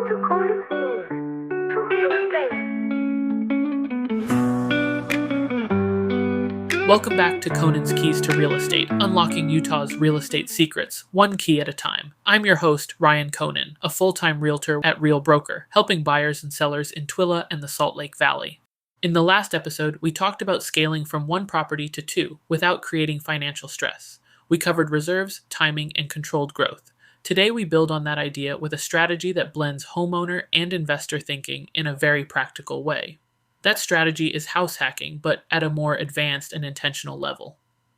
to constitute to real estate. Welcome back to Conan's Keys to Real Estate, unlocking Utah's real estate secrets, one key at a time. I'm your host, Ryan Conan, a full-time realtor at Real Broker, helping buyers and sellers in Twila and the Salt Lake Valley. In the last episode, we talked about scaling from one property to two without creating financial stress. We covered reserves, timing, and controlled growth. Today, we build on that idea with a strategy that blends homeowner and investor thinking in a very practical way. That strategy is house hacking, but at a more advanced and intentional level.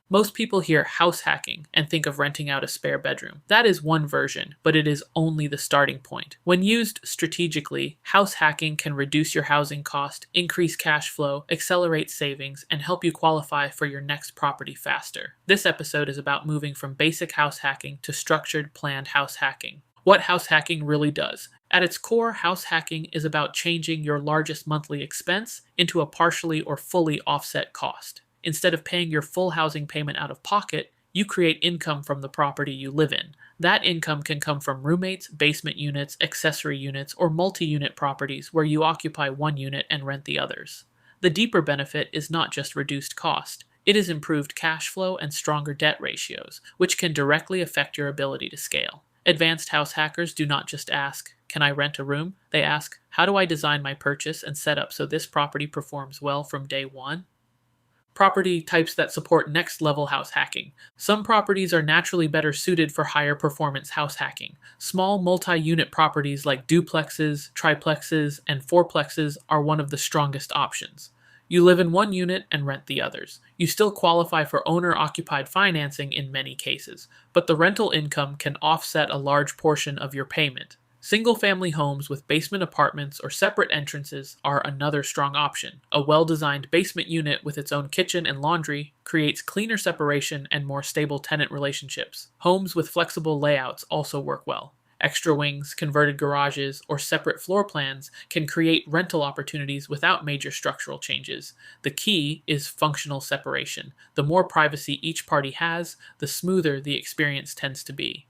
Most people hear house hacking and think of renting out a spare bedroom. That is one version, but it is only the starting point. When used strategically, house hacking can reduce your housing cost, increase cash flow, accelerate savings, and help you qualify for your next property faster. This episode is about moving from basic house hacking to structured, planned house hacking. What house hacking really does. At its core, house hacking is about changing your largest monthly expense into a partially or fully offset cost. Instead of paying your full housing payment out of pocket, you create income from the property you live in. That income can come from roommates, basement units, accessory units, or multi-unit properties where you occupy one unit and rent the others. The deeper benefit is not just reduced cost. It is improved cash flow and stronger debt ratios, which can directly affect your ability to scale. Advanced house hackers do not just ask, "Can I rent a room?" They ask, "How do I design my purchase and set up so this property performs well from day one?" Property types that support next-level house hacking. Some properties are naturally better suited for higher performance house hacking. Small multi-unit properties like duplexes, triplexes, and fourplexes are one of the strongest options. You live in one unit and rent the others. You still qualify for owner-occupied financing in many cases, but the rental income can offset a large portion of your payment. Single-family homes with basement apartments or separate entrances are another strong option. A well-designed basement unit with its own kitchen and laundry creates cleaner separation and more stable tenant relationships. Homes with flexible layouts also work well. Extra wings, converted garages, or separate floor plans can create rental opportunities without major structural changes. The key is functional separation. The more privacy each party has, the smoother the experience tends to be.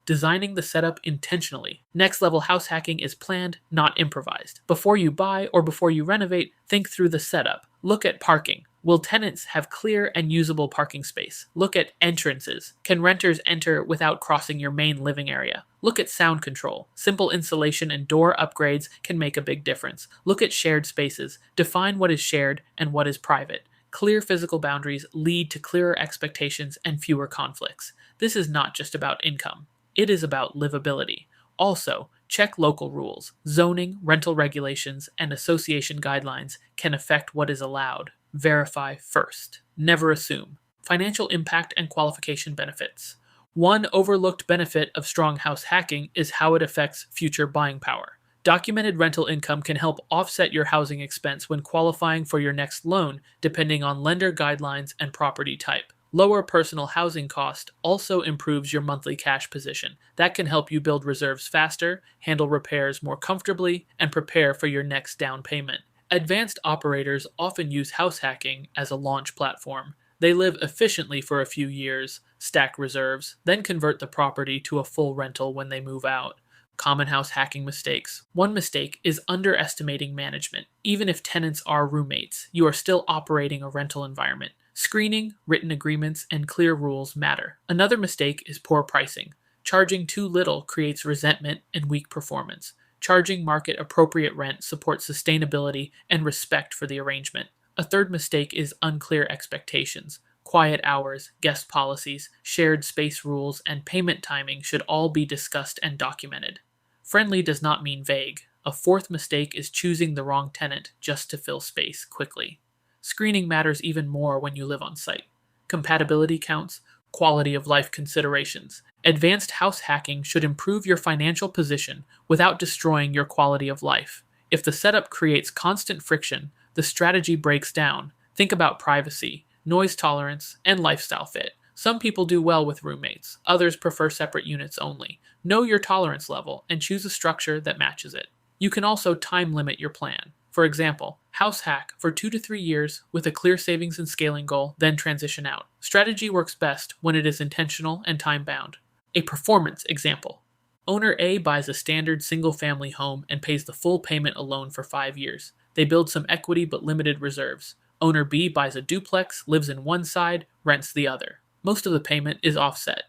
Designing the setup intentionally. Next-level house hacking is planned, not improvised. Before you buy or before you renovate, think through the setup. Look at parking. Will tenants have clear and usable parking space? Look at entrances. Can renters enter without crossing your main living area? Look at sound control. Simple insulation and door upgrades can make a big difference. Look at shared spaces. Define what is shared and what is private. Clear physical boundaries lead to clearer expectations and fewer conflicts. This is not just about income. It is about livability. Also, check local rules. Zoning, rental regulations, and association guidelines can affect what is allowed. Verify first. Never assume. Financial impact and qualification benefits. One overlooked benefit of strong house hacking is how it affects future buying power. Documented rental income can help offset your housing expense when qualifying for your next loan, depending on lender guidelines and property type. Lower personal housing cost also improves your monthly cash position. That can help you build reserves faster, handle repairs more comfortably, and prepare for your next down payment. Advanced operators often use house hacking as a launch platform. They live efficiently for a few years, stack reserves, then convert the property to a full rental when they move out. Common house hacking mistakes. One mistake is underestimating management. Even if tenants are roommates, you are still operating a rental environment. Screening, written agreements, and clear rules matter. Another mistake is poor pricing. Charging too little creates resentment and weak performance. Charging market-appropriate rent supports sustainability and respect for the arrangement. A third mistake is unclear expectations. Quiet hours, guest policies, shared space rules, and payment timing should all be discussed and documented. Friendly does not mean vague. A fourth mistake is choosing the wrong tenant just to fill space quickly. Screening matters even more when you live on site. Compatibility counts, quality of life considerations. Advanced house hacking should improve your financial position without destroying your quality of life. If the setup creates constant friction, the strategy breaks down. Think about privacy, noise tolerance, and lifestyle fit. Some people do well with roommates, others prefer separate units only. Know your tolerance level and choose a structure that matches it. You can also time limit your plan. For example, house hack for 2 to 3 years with a clear savings and scaling goal, then transition out. Strategy works best when it is intentional and time-bound. A performance example. Owner A buys a standard single-family home and pays the full payment alone for 5 years. They build some equity but limited reserves. Owner B buys a duplex, lives in one side, rents the other. Most of the payment is offset.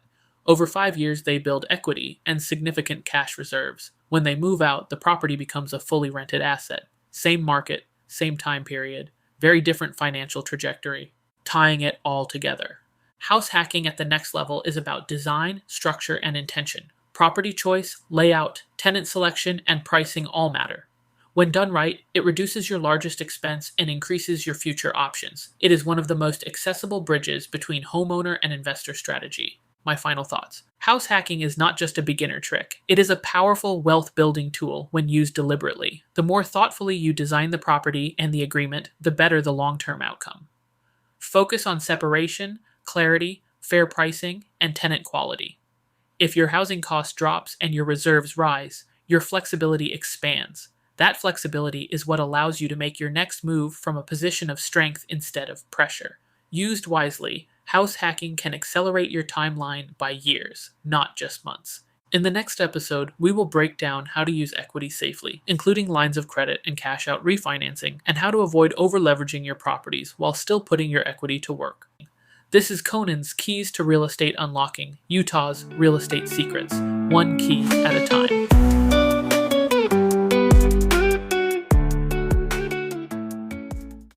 Over 5 years, they build equity and significant cash reserves. When they move out, the property becomes a fully rented asset. Same market, same time period, very different financial trajectory, tying it all together. House hacking at the next level is about design, structure, and intention. Property choice, layout, tenant selection, and pricing all matter. When done right, it reduces your largest expense and increases your future options. It is one of the most accessible bridges between homeowner and investor strategy. My final thoughts. House hacking is not just a beginner trick. It is a powerful wealth building tool when used deliberately. The more thoughtfully you design the property and the agreement, the better the long-term outcome. Focus on separation, clarity, fair pricing, and tenant quality. If your housing cost drops and your reserves rise, your flexibility expands. That flexibility is what allows you to make your next move from a position of strength instead of pressure. Used wisely, house hacking can accelerate your timeline by years, not just months. In the next episode, we will break down how to use equity safely, including lines of credit and cash out refinancing, and how to avoid over-leveraging your properties while still putting your equity to work. This is Conan's Keys to Real Estate Unlocking, Utah's Real Estate Secrets, one key at a time.